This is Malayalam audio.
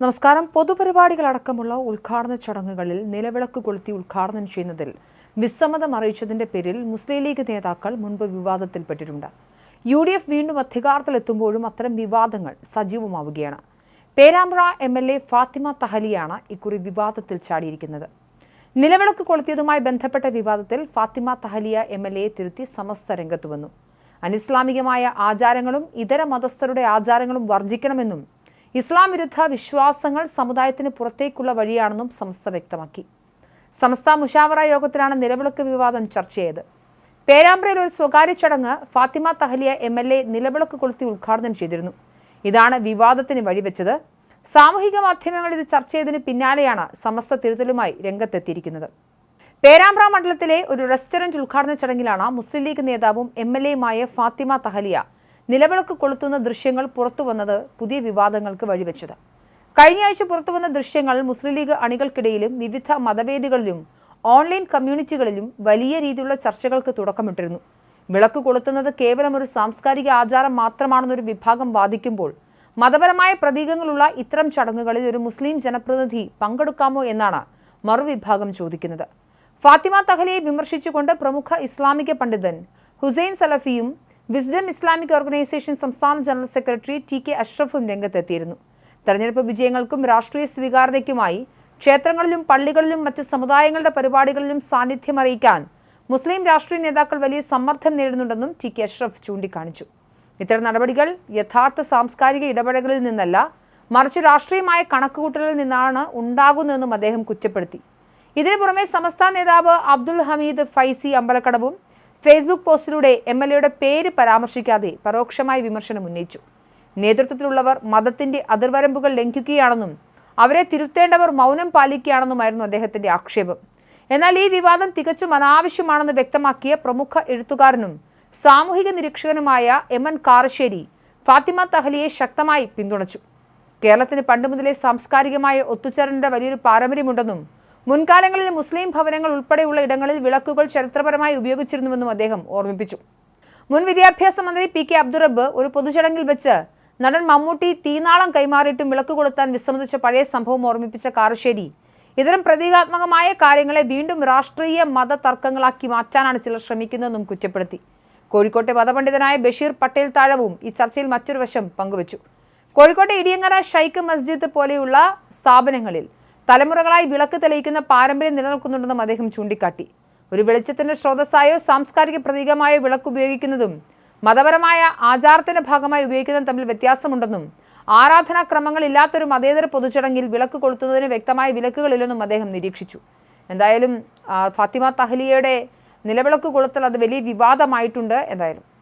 നമസ്കാരം. പൊതുപരിപാടികളടക്കമുള്ള ഉദ്ഘാടന ചടങ്ങുകളിൽ നിലവിളക്ക് കൊളുത്തി ഉദ്ഘാടനം ചെയ്യുന്നതിൽ വിസമ്മതം അറിയിച്ചതിന്റെ പേരിൽ മുസ്ലിം ലീഗ് നേതാക്കൾ മുൻപ് വിവാദത്തിൽപ്പെട്ടിട്ടുണ്ട്. UDF വീണ്ടും അധികാരത്തിലെത്തുമ്പോഴും അത്തരം വിവാദങ്ങൾ സജീവമാവുകയാണ്. പേരാമ്പ്ര MLA ഫാത്തിമ തഹലിയാണ് ഇക്കുറി വിവാദത്തിൽ ചാടിയിരിക്കുന്നത്. നിലവിളക്ക് കൊളുത്തിയതുമായി ബന്ധപ്പെട്ട വിവാദത്തിൽ ഫാത്തിമ തഹലിയ MLA തിരുത്തി സമസ്ത രംഗത്തു വന്നു. അനിസ്ലാമികമായ ആചാരങ്ങളും ഇതര മതസ്ഥരുടെ ആചാരങ്ങളും വർജിക്കണമെന്നും ഇസ്ലാം വിരുദ്ധ വിശ്വാസങ്ങൾ സമുദായത്തിന് പുറത്തേക്കുള്ള വഴിയാണെന്നും സമസ്ത വ്യക്തമാക്കി. സമസ്ത മുഷാവറ യോഗത്തിലാണ് നിലവിളക്ക് വിവാദം ചർച്ച ചെയ്തത്. പേരാമ്പ്രയിൽ ഒരു സ്വകാര്യ ചടങ്ങ് ഫാത്തിമ തഹലിയ MLA നിലവിളക്ക് കൊളുത്തി ഉദ്ഘാടനം ചെയ്തിരുന്നു. ഇതാണ് വിവാദത്തിന് വഴിവെച്ചത്. സാമൂഹിക മാധ്യമങ്ങളിൽ ഇത് ചർച്ച ചെയ്തതിന് പിന്നാലെയാണ് സമസ്ത തിരുത്തലുമായി രംഗത്തെത്തിയിരിക്കുന്നത്. പേരാമ്പ്ര മണ്ഡലത്തിലെ ഒരു റെസ്റ്റോറന്റ് ഉദ്ഘാടന ചടങ്ങിലാണ് മുസ്ലിം ലീഗ് നേതാവും MLAയുമായ ഫാത്തിമ തഹലിയ നിലവിളക്ക് കൊളുത്തുന്ന ദൃശ്യങ്ങൾ പുറത്തുവന്നത് പുതിയ വിവാദങ്ങൾക്ക് വഴിവെച്ചത്. കഴിഞ്ഞയാഴ്ച പുറത്തുവന്ന ദൃശ്യങ്ങൾ മുസ്ലിം ലീഗ് അണികൾക്കിടയിലും വിവിധ മതവേദികളിലും ഓൺലൈൻ കമ്മ്യൂണിറ്റികളിലും വലിയ രീതിയിലുള്ള ചർച്ചകൾക്ക് തുടക്കമിട്ടിരുന്നു. വിളക്ക് കൊളുത്തുന്നത് കേവലം ഒരു സാംസ്കാരിക ആചാരം മാത്രമാണെന്നൊരു വിഭാഗം വാദിക്കുമ്പോൾ മതപരമായ പ്രതീകങ്ങളുള്ള ഇത്തരം ചടങ്ങുകളിൽ ഒരു മുസ്ലിം ജനപ്രതിനിധി പങ്കെടുക്കാമോ എന്നാണ് മറുവിഭാഗം ചോദിക്കുന്നത്. ഫാത്തിമ തഹലിയെ വിമർശിച്ചുകൊണ്ട് പ്രമുഖ ഇസ്ലാമിക പണ്ഡിതൻ ഹുസൈൻ സലഫിയും വിസ്ഡം ഇസ്ലാമിക് ഓർഗനൈസേഷൻ സംസ്ഥാന ജനറൽ സെക്രട്ടറി TK അഷ്റഫും രംഗത്തെത്തിയിരുന്നു. തെരഞ്ഞെടുപ്പ് വിജയങ്ങൾക്കും രാഷ്ട്രീയ സ്വീകാര്യതയ്ക്കുമായി ക്ഷേത്രങ്ങളിലും പള്ളികളിലും മറ്റ് സമുദായങ്ങളുടെ പരിപാടികളിലും സാന്നിധ്യം അറിയിക്കാൻ മുസ്ലിം രാഷ്ട്രീയ നേതാക്കൾ വലിയ സമ്മർദ്ദം നേരിടുന്നുണ്ടെന്നും TK അഷ്റഫ് ചൂണ്ടിക്കാണിച്ചു. ഇത്തരം നടപടികൾ യഥാർത്ഥ സാംസ്കാരിക ഇടപെടലുകളിൽ നിന്നല്ല, മറിച്ച് രാഷ്ട്രീയമായ കണക്കുകൂട്ടലിൽ നിന്നാണ് ഉണ്ടാകുന്നതെന്നും അദ്ദേഹം കുറ്റപ്പെടുത്തി. ഇതിനു പുറമെ സമസ്ത നേതാവ് അബ്ദുൽ ഹമീദ് ഫൈസി അമ്പലക്കടവും ഫേസ്ബുക്ക് പോസ്റ്റിലൂടെ MLAയുടെ പേര് പരാമർശിക്കാതെ പരോക്ഷമായി വിമർശനം ഉന്നയിച്ചു. നേതൃത്വത്തിലുള്ളവർ മതത്തിന്റെ അതിർവരമ്പുകൾ ലംഘിക്കുകയാണെന്നും അവരെ തിരുത്തേണ്ടവർ മൗനം പാലിക്കുകയാണെന്നുമായിരുന്നു അദ്ദേഹത്തിന്റെ ആക്ഷേപം. എന്നാൽ ഈ വിവാദം തികച്ചും അനാവശ്യമാണെന്ന് വ്യക്തമാക്കിയ പ്രമുഖ എഴുത്തുകാരനും സാമൂഹിക നിരീക്ഷകനുമായ MN കാരശ്ശേരി ഫാത്തിമ തഹലിയെ ശക്തമായി പിന്തുണച്ചു. കേരളത്തിന് പണ്ടുമുതലേ സാംസ്കാരികമായ ഒത്തുചേരലിന്റെ വലിയൊരു പാരമ്പര്യമുണ്ടെന്നും മുൻകാലങ്ങളിൽ മുസ്ലിം ഭവനങ്ങൾ ഉൾപ്പെടെയുള്ള ഇടങ്ങളിൽ വിളക്കുകൾ ചരിത്രപരമായി ഉപയോഗിച്ചിരുന്നുവെന്നും അദ്ദേഹം ഓർമ്മിപ്പിച്ചു. മുൻ വിദ്യാഭ്യാസ മന്ത്രി PK അബ്ദുറബ്ബ് ഒരു പൊതുചടങ്ങിൽ വെച്ച് നടൻ മമ്മൂട്ടി തീനാളം കൈമാറിയിട്ടും വിളക്ക് കൊളുത്താൻ വിസമ്മതിച്ച പഴയ സംഭവം ഓർമ്മിപ്പിച്ച കാരശ്ശേരി ഇത്തരം പ്രതീകാത്മകമായ കാര്യങ്ങളെ വീണ്ടും രാഷ്ട്രീയ മത തർക്കങ്ങളാക്കി മാറ്റാനാണ് ചിലർ ശ്രമിക്കുന്നതെന്നും കുറ്റപ്പെടുത്തി. കോഴിക്കോട്ടെ മതപണ്ഡിതനായ ബഷീർ പട്ടേൽ താഴവും ഈ ചർച്ചയിൽ മറ്റൊരു വശം പങ്കുവച്ചു. കോഴിക്കോട്ടെ ഇടിയങ്ങര ഷൈഖ് മസ്ജിദ് പോലെയുള്ള സ്ഥാപനങ്ങളിൽ തലമുറകളായി വിളക്ക് തെളിയിക്കുന്ന പാരമ്പര്യം നിലനിൽക്കുന്നുണ്ടെന്നും അദ്ദേഹം ചൂണ്ടിക്കാട്ടി. ഒരു വെളിച്ചത്തിന്റെ സ്രോതസ്സായോ സാംസ്കാരിക പ്രതീകമായോ വിളക്ക് ഉപയോഗിക്കുന്നതും മതപരമായ ആചാരത്തിന്റെ ഭാഗമായി ഉപയോഗിക്കുന്നതും തമ്മിൽ വ്യത്യാസമുണ്ടെന്നും ആരാധനാക്രമങ്ങൾ ഇല്ലാത്തൊരു മതേതര പൊതുചടങ്ങിൽ വിളക്ക് കൊളുത്തുന്നതിന് വ്യക്തമായ വിലക്കുകളില്ലെന്നും അദ്ദേഹം നിരീക്ഷിച്ചു. എന്തായാലും ഫാത്തിമ തഹലിയയുടെ നിലവിളക്ക് കൊളുത്തൽ അത് വലിയ വിവാദമായിട്ടുണ്ട്. എന്തായാലും